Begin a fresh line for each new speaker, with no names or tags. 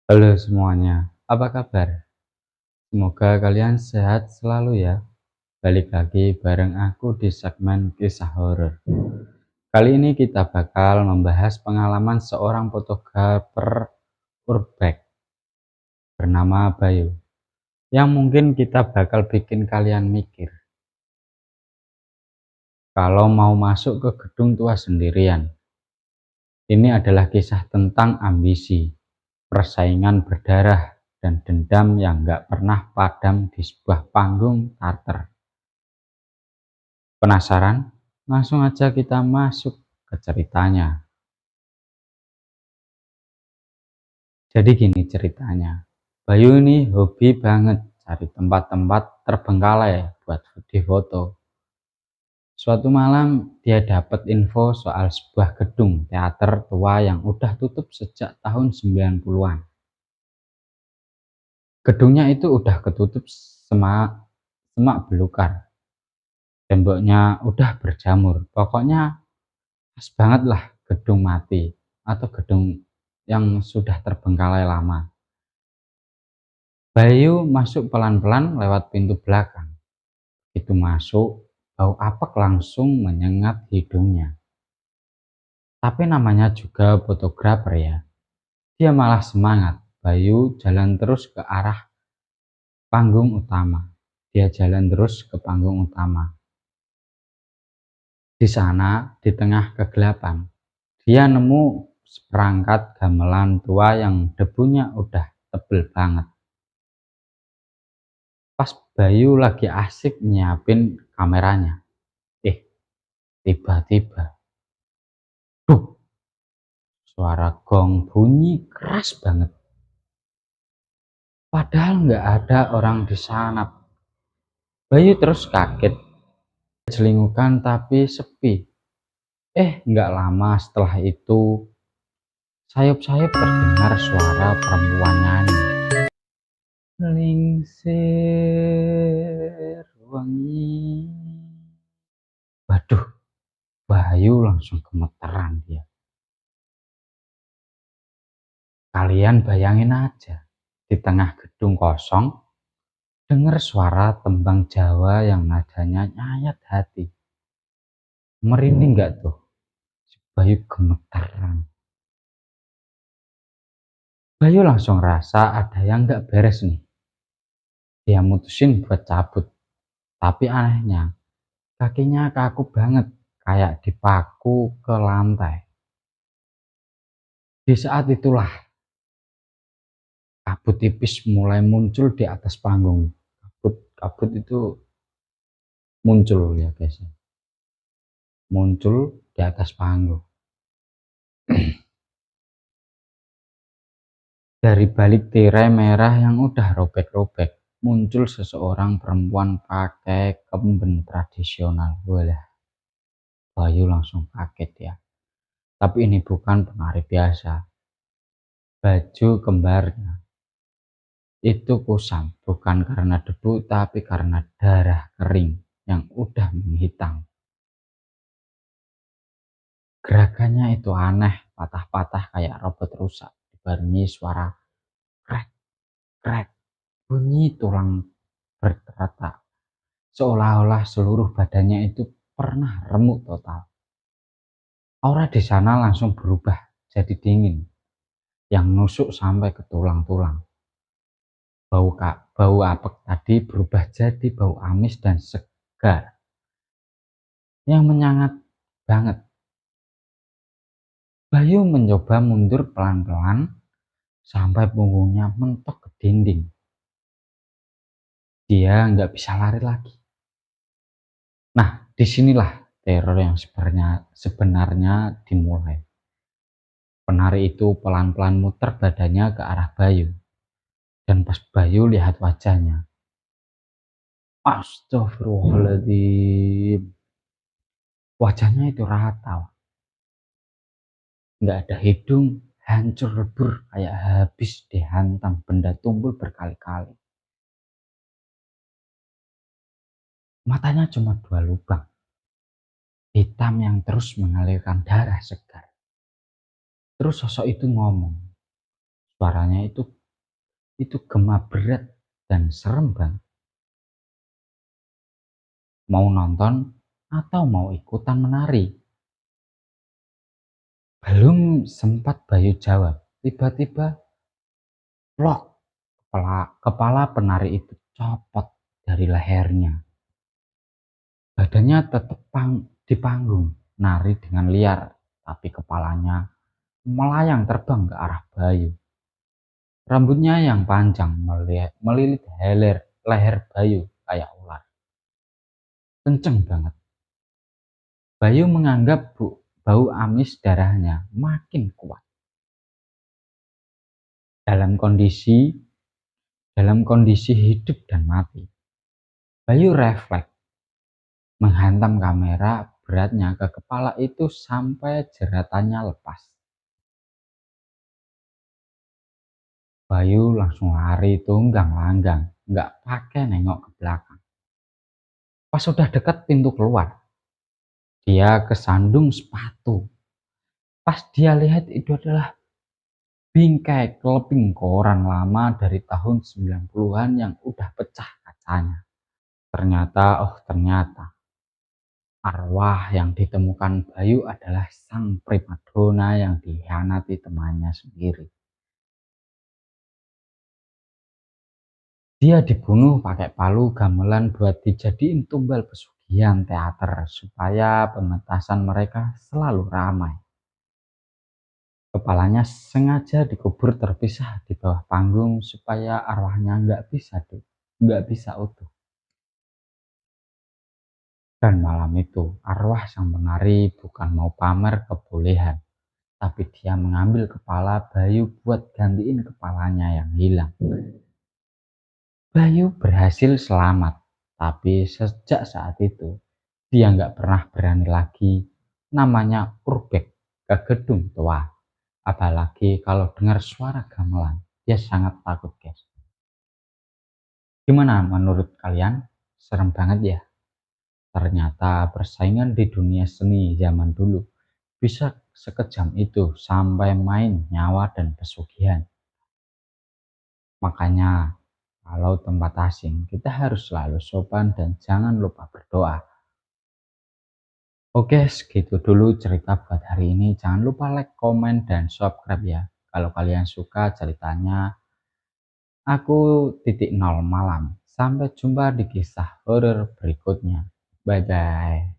Halo semuanya, apa kabar? Semoga kalian sehat selalu ya. Balik lagi bareng aku di segmen kisah horor. Kali ini kita bakal membahas pengalaman seorang fotografer urbex bernama Bayu, yang mungkin kita bakal bikin kalian mikir kalau mau masuk ke gedung tua sendirian. Ini adalah kisah tentang ambisi, persaingan berdarah, dan dendam yang gak pernah padam di sebuah panggung teater. Penasaran? Langsung aja kita masuk ke ceritanya. Jadi gini ceritanya. Bayu ini hobi banget cari tempat-tempat terbengkalai buat foto. Suatu malam dia dapat info soal sebuah gedung teater tua yang udah tutup sejak tahun 90-an. Gedungnya itu udah ketutup semak belukar. Temboknya udah berjamur. Pokoknya pas banget lah gedung mati atau gedung yang sudah terbengkalai lama. Bayu masuk pelan-pelan lewat pintu belakang. Itu masuk, bau apek langsung menyengat hidungnya. Tapi namanya juga fotografer ya. Dia malah semangat. Bayu jalan terus ke arah panggung utama. Dia jalan terus ke panggung utama. Di sana, di tengah kegelapan, dia nemu seperangkat gamelan tua yang debunya udah tebel banget. Pas Bayu lagi asik nyiapin kameranya, tiba-tiba suara gong bunyi keras banget. Padahal nggak ada orang di sana. Bayu terus kaget, celingukan tapi sepi. Nggak lama setelah itu, sayup-sayup terdengar suara perempuan nyanyi. Lingsir wangi. Waduh, Bayu langsung gemeteran dia. Kalian bayangin aja, di tengah gedung kosong, dengar suara tembang Jawa yang nadanya nyayat hati. Merinding nggak tuh? Si Bayu gemeteran. Bayu langsung rasa ada yang nggak beres nih. Dia mutusin buat cabut. Tapi anehnya, kakinya kaku banget, kayak dipaku ke lantai. Di saat itulah, kabut tipis mulai muncul di atas panggung. Kabut itu muncul ya guys. Muncul di atas panggung. Dari balik tirai merah yang udah robek-robek, muncul seseorang perempuan pakai kemben tradisional. Walah, Bayu langsung kaget ya. Tapi ini bukan penari biasa. Baju kembarnya itu kusam, bukan karena debu, tapi karena darah kering yang udah menghitam. Gerakannya itu aneh, patah-patah kayak robot rusak, dibarengi suara krek, krek, bunyi tulang berterata. Seolah-olah seluruh badannya itu pernah remuk total. Aura di sana langsung berubah jadi dingin, yang nusuk sampai ke tulang-tulang. Bau apek tadi berubah jadi bau amis dan segar, yang menyengat banget. Bayu mencoba mundur pelan-pelan sampai punggungnya mentok ke dinding. Dia nggak bisa lari lagi. Nah, disinilah teror yang sebenarnya dimulai. Penari itu pelan-pelan muter badannya ke arah Bayu. Dan pas Bayu lihat wajahnya, astagfirullahaladzim. Wajahnya itu rata, nggak ada hidung, hancur lebur kayak habis dihantam benda tumpul berkali-kali. Matanya cuma 2 lubang, hitam yang terus mengalirkan darah segar. Terus sosok itu ngomong, Suaranya itu gema berat dan serem banget. Mau nonton atau mau ikutan menari? Belum sempat Bayu jawab, tiba-tiba plok, kepala penari itu copot dari lehernya. Badannya tetap di panggung, nari dengan liar, tapi kepalanya melayang terbang ke arah Bayu. Rambutnya yang panjang melilit leher Bayu kayak ular. Kenceng banget. Bayu menganggap bau amis darahnya makin kuat. Dalam kondisi hidup dan mati, Bayu refleks menghantam kamera beratnya ke kepala itu sampai jeratannya lepas. Bayu langsung lari tunggang-langgang, nggak pakai nengok ke belakang. Pas sudah dekat pintu keluar, dia kesandung sepatu. Pas dia lihat itu adalah bingkai kleping koran lama dari tahun 90-an yang udah pecah kacanya. Ternyata arwah yang ditemukan Bayu adalah sang primadona yang dikhianati temannya sendiri. Dia dibunuh pakai palu gamelan buat dijadiin tumbal pesugihan teater supaya penetasan mereka selalu ramai. Kepalanya sengaja dikubur terpisah di bawah panggung supaya arwahnya nggak bisa utuh. Dan malam itu, arwah sang penari bukan mau pamer kebolehan, tapi dia mengambil kepala Bayu buat gantiin kepalanya yang hilang. Bayu berhasil selamat, tapi sejak saat itu, dia nggak pernah berani lagi namanya urbek ke gedung tua. Apalagi kalau dengar suara gamelan, dia sangat takut, guys. Gimana menurut kalian? Serem banget ya? Ternyata persaingan di dunia seni zaman dulu bisa sekejam itu sampai main nyawa dan pesugihan. Makanya kalau tempat asing kita harus selalu sopan dan jangan lupa berdoa. Oke, segitu dulu cerita buat hari ini. Jangan lupa like, komen, dan subscribe ya. Kalau kalian suka ceritanya, aku titik nol malam. Sampai jumpa di kisah horor berikutnya. Bye bye.